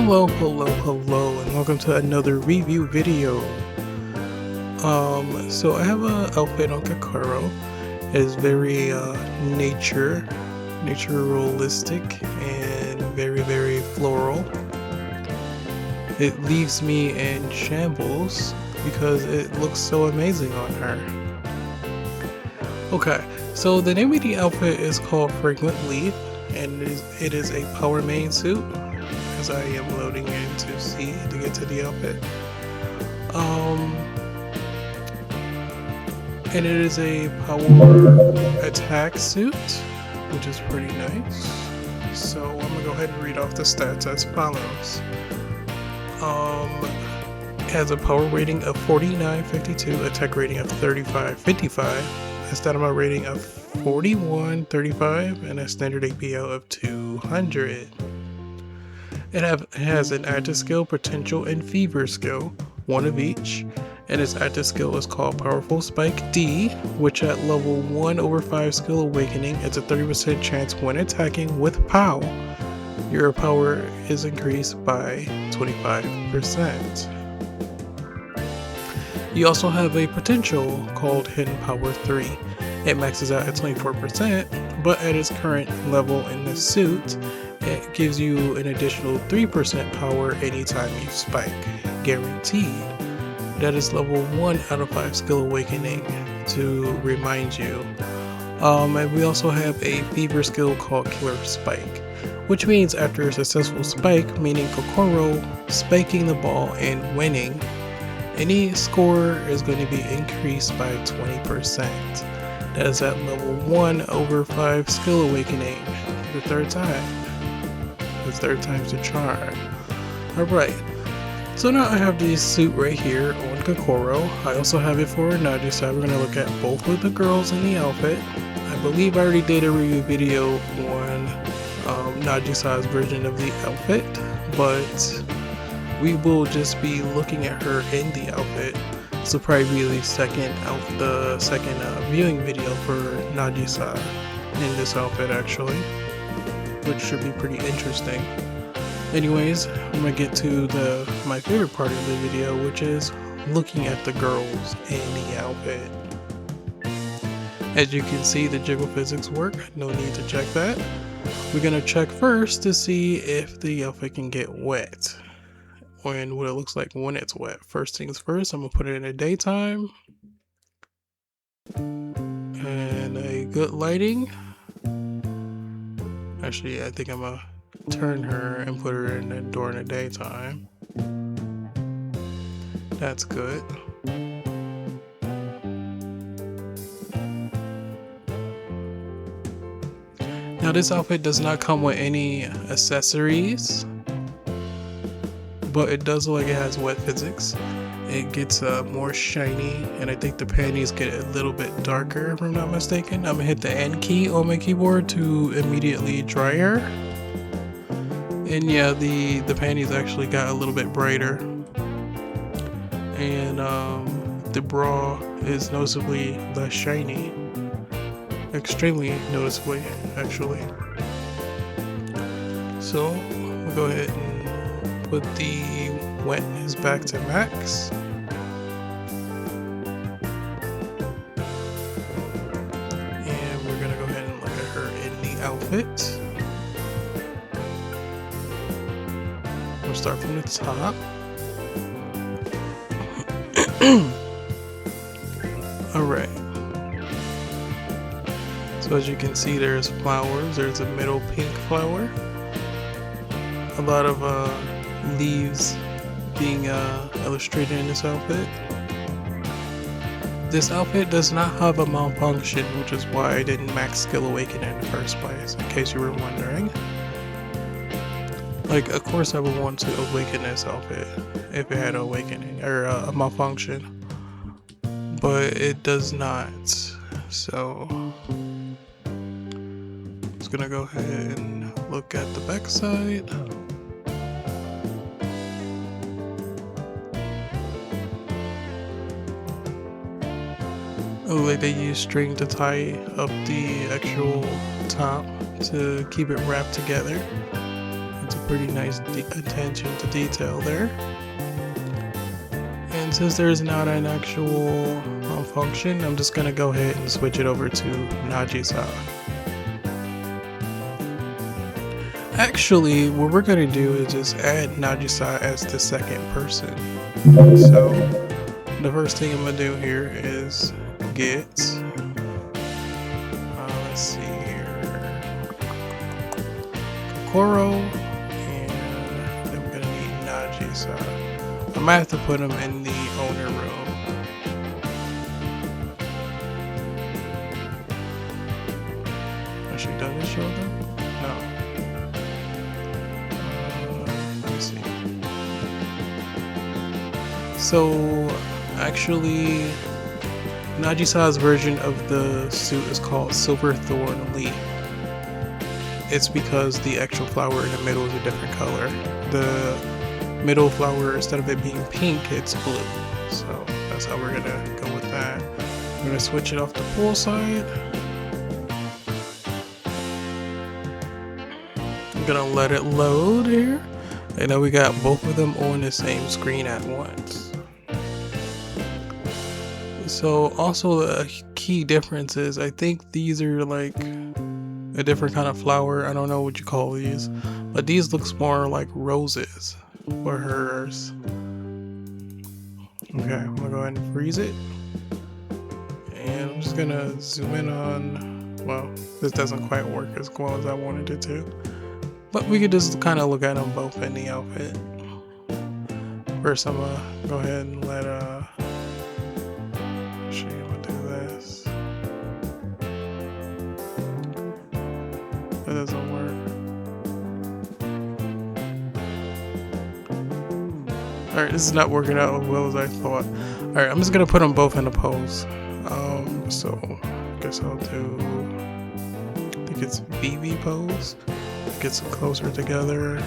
Hello, and welcome to another review video. So I have an outfit on Kokoro. It's very naturalistic and very floral. It leaves me in shambles because it looks so amazing on her. Okay, so the name of the outfit is called Fragrant Leaf, and it is a power main suit. As I am loading into C to get to the outfit. And it is a power attack suit, which is pretty nice. So I'm gonna go ahead and read off the stats as follows. It has a power rating of 49.52, attack rating of 35.55, a stamina rating of 41.35, and a standard APL of 200. It has an active skill, potential, and fever skill, one of each, and its active skill is called Powerful Spike D, which at level 1/5 skill awakening has a 30% chance when attacking with POW. Your power is increased by 25%. You also have a potential called Hidden Power 3. It maxes out at 24%, but at its current level in the suit, it gives you an additional 3% power anytime you spike, guaranteed. That is level 1/5 skill awakening to remind you. And we also have a fever skill called Killer Spike, which means after a successful spike, meaning Kokoro spiking the ball and winning, any score is going to be increased by 20%. That is at level 1/5 skill awakening, the third time. The third time's the charm. Alright, so now I have this suit right here on Kokoro. I also have it for Nagisa. We're going to look at both of the girls in the outfit. I believe I already did a review video on Nagisa's version of the outfit, but we will just be looking at her in the outfit. This will probably be the second viewing video for Nagisa in this outfit actually, which should be pretty interesting. Anyways, I'm gonna get to my favorite part of the video, which is looking at the girls in the outfit. As you can see, the jiggle physics work, no need to check that. We're gonna check first to see if the outfit can get wet and what it looks like when it's wet. First things first, I'm gonna put it in the daytime and a good lighting. Actually, I think I'm gonna turn her and put her in during the daytime. That's good. Now this outfit does not come with any accessories, but it does look like it has wet physics. It gets more shiny, and I think the panties get a little bit darker if I'm not mistaken. I'm gonna hit the N key on my keyboard to immediately dry her. And yeah, the panties actually got a little bit brighter. And the bra is noticeably less shiny. Extremely noticeably, actually. So, we'll go ahead and put the wetness back to max. And we're gonna go ahead and look at her in the outfit. We'll start from the top. Alright. So as you can see, there's flowers. There's a middle pink flower. a lot of leaves being illustrated in this outfit. This outfit does not have a malfunction, which is why I didn't max skill awaken in the first place, in case you were wondering. Like, of course I would want to awaken this outfit if it had an awakening, or a malfunction. But it does not, so I'm just gonna go ahead and look at the back side. Oh, like they use string to tie up the actual top to keep it wrapped together. It's a pretty nice attention to detail there. And since there's not an actual function, I'm just gonna go ahead and switch it over to Nagisa. Actually, what we're gonna do is just add Nagisa as the second person. So the first thing I'm gonna do here is get, let's see here, Kokoro, and then we're gonna need Nagisa. I might have to put them in the owner room. Actually, does it show them? No. Let me see. So, actually, Nagisa's version of the suit is called Silverthorn Leaf. It's because the actual flower in the middle is a different color. The middle flower, instead of it being pink, it's blue. So that's how we're gonna go with that. I'm gonna switch it off the pool side. I'm gonna let it load here. And now we got both of them on the same screen at once. So also a key difference is I think these are like a different kind of flower. I don't know what you call these, but these looks more like roses for hers. Okay, I'm gonna go ahead and freeze it. And I'm just gonna zoom in on, well, this doesn't quite work as well as I wanted it to. But we could just kind of look at them both in the outfit. First I'm gonna go ahead and let actually I'm gonna do this. That doesn't work. Alright, this is not working out as well as I thought. Alright, I'm just gonna put them both in a pose. So I guess I'll do, I think it's VV pose. Gets them closer together.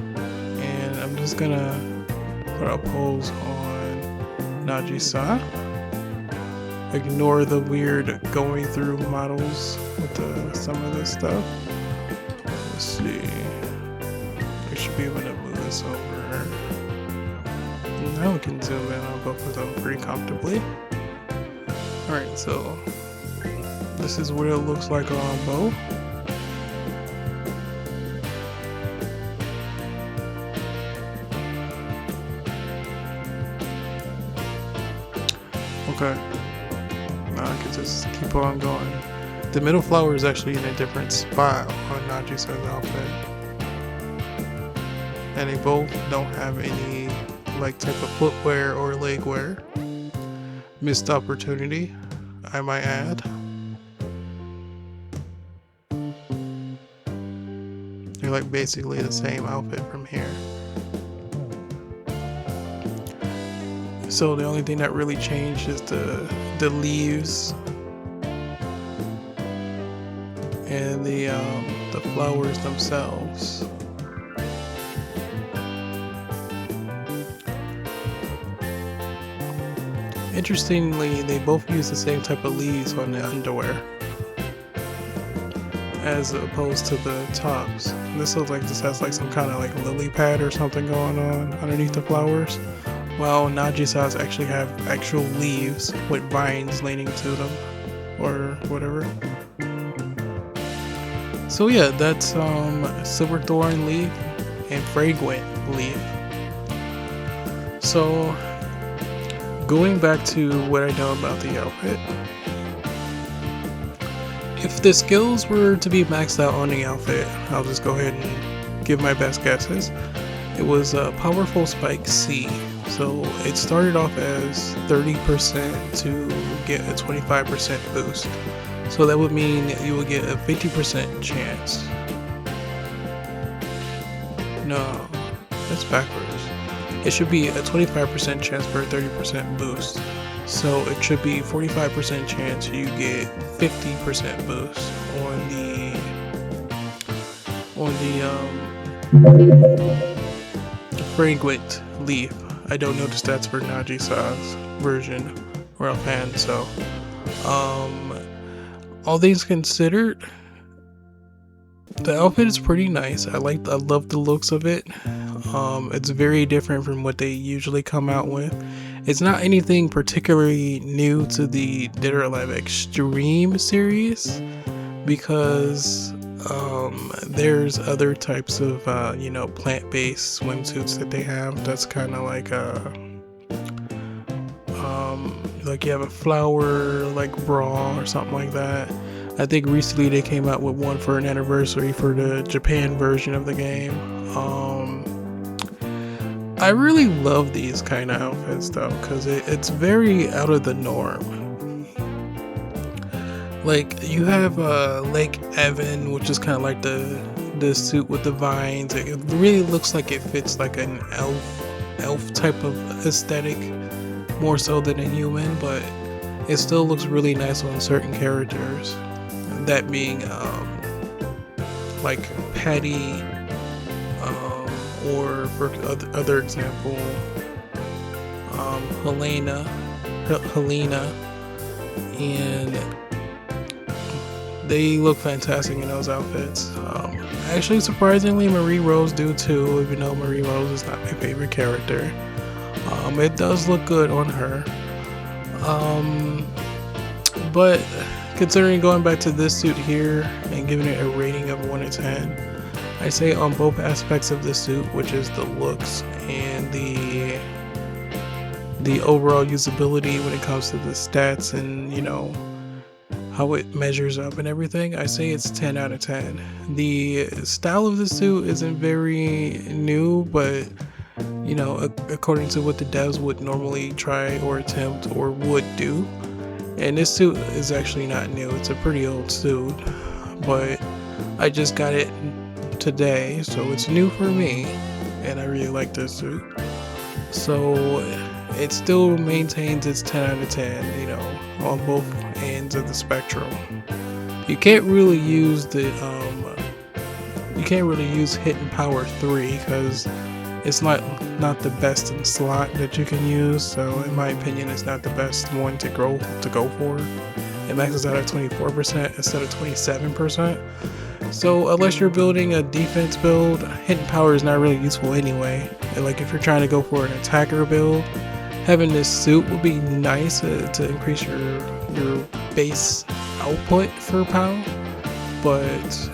And I'm just gonna put a pose on Nagisa. Ignore the weird going through models with some of this stuff. Let's see. I should be able to move this over. Now we can zoom in on both of them pretty comfortably. Alright, so this is what it looks like on both. Okay. Now I can just keep on going. The middle flower is actually in a different spot on Nagisa's outfit. And they both don't have any like type of footwear or leg wear. Missed opportunity, I might add. They're like basically the same outfit from here. So the only thing that really changed is the leaves and the flowers themselves. Interestingly, they both use the same type of leaves on the underwear as opposed to the tops. This looks like this has like some kind of like lily pad or something going on underneath the flowers. While Nagisa's actually have actual leaves with vines leaning to them or whatever. So yeah, that's Silverthorn Leaf and Fragrant Leaf. So going back to what I know about the outfit. If the skills were to be maxed out on the outfit, I'll just go ahead and give my best guesses. It was a Powerful Spike C. So it started off as 30% to get a 25% boost. So that would mean you would get a 50% chance. No, that's backwards. It should be a 25% chance for a 30% boost. So it should be 45% chance you get 50% boost on the Fragrant Leaf. I don't know the stats for Nagisa's version or offhand, so all things considered, the outfit is pretty nice. I love the looks of it. It's very different from what they usually come out with. It's not anything particularly new to the Dead or Alive Xtreme series, because there's other types of plant-based swimsuits that they have. That's kind of like you have a flower like bra or something like that. I think recently they came out with one for an anniversary for the Japan version of the game. I really love these kind of outfits though, because it's very out of the norm. Like you have Lake Evan, which is kind of like the suit with the vines. It really looks like it fits like an elf type of aesthetic, more so than a human, but it still looks really nice on certain characters. That being like Patty, or for other example, Helena, and they look fantastic in those outfits. Actually, surprisingly, Marie Rose do too, even though Marie Rose is not my favorite character. It does look good on her. But considering going back to this suit here and giving it a rating of 1 to 10, I say on both aspects of the suit, which is the looks and the overall usability when it comes to the stats and how it measures up and everything, I say it's 10 out of 10. The style of the suit isn't very new, but according to what the devs would normally try or attempt or would do. And this suit is actually not new. It's a pretty old suit, but I just got it today, so it's new for me, and I really like this suit. So it still maintains its 10 out of 10, on both ends of the spectrum. You can't really use Hidden Power 3 because it's not the best in slot that you can use. So in my opinion, it's not the best one to go for. It maxes out at 24% instead of 27%. So unless you're building a defense build, Hidden Power is not really useful anyway. And like if you're trying to go for an attacker build, having this suit would be nice to increase your base output for POW, but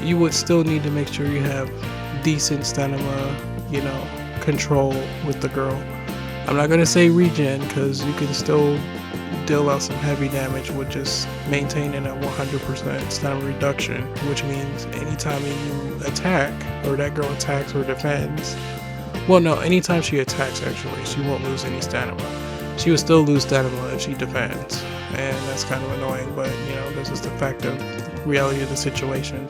you would still need to make sure you have decent stamina, control with the girl. I'm not gonna say regen because you can still deal out some heavy damage with just maintaining a 100% stamina reduction, which means anytime you attack or that girl attacks or defends, well no, anytime she attacks actually, she won't lose any stamina. She will still lose stamina if she defends, and that's kind of annoying, but this is the fact of reality of the situation.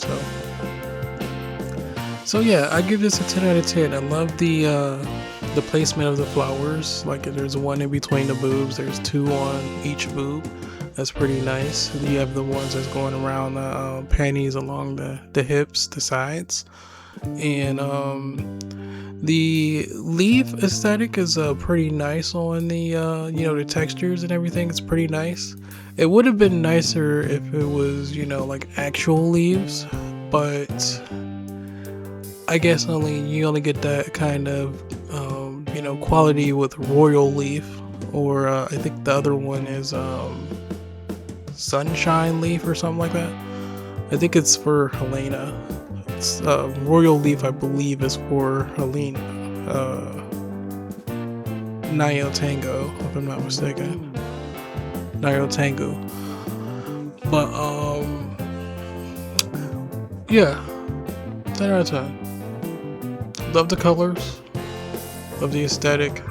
So yeah, I give this a 10 out of 10. I love the placement of the flowers. Like there's one in between the boobs, there's 2 on each boob. That's pretty nice. You have the ones that's going around the panties along the hips, the sides, and the leaf aesthetic is pretty nice on the the textures and everything. It's pretty nice. It would have been nicer if it was like actual leaves, but I guess you only get that kind of quality with Royal Leaf, or I think the other one is Sunshine Leaf or something like that. I think it's for Helena. It's Royal Leaf, I believe, is for Helena. Nayo Tango, if I'm not mistaken. Nayo Tango. But yeah, 10 out of 10. Love the colors, love the aesthetic,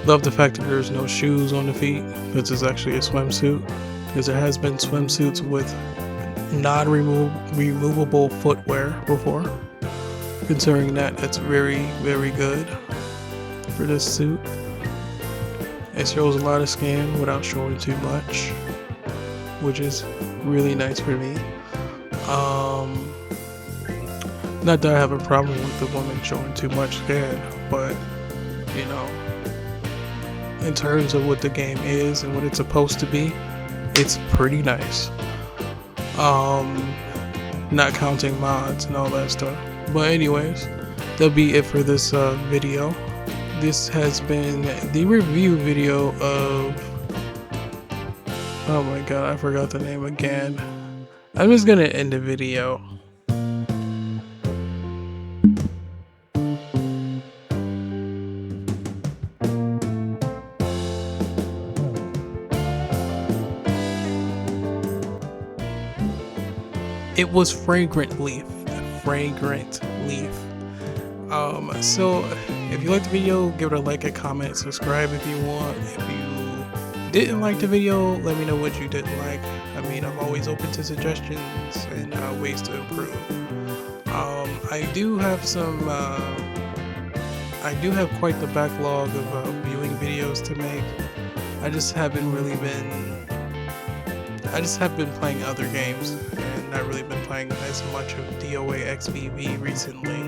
love the fact that there's no shoes on the feet. This is actually a swimsuit, because there has been swimsuits with non-removable footwear before. Considering that, it's very, very good for this suit. It shows a lot of skin without showing too much, which is really nice for me. Not that I have a problem with the woman showing too much skin, but you know, in terms of what the game is and what it's supposed to be, it's pretty nice. Not counting mods and all that stuff. But anyways, that'll be it for this video. This has been the review video of, oh my god, I forgot the name again. I'm just gonna end the video. It was Fragrant Leaf. Fragrant Leaf. So if you liked the video, give it a like, a comment, subscribe if you want. If you didn't like the video, let me know what you didn't like. I mean, I'm always open to suggestions and ways to improve. I do have some I do have quite the backlog of viewing videos to make. I just have been playing other games and not really been playing as much of DOAXVV recently.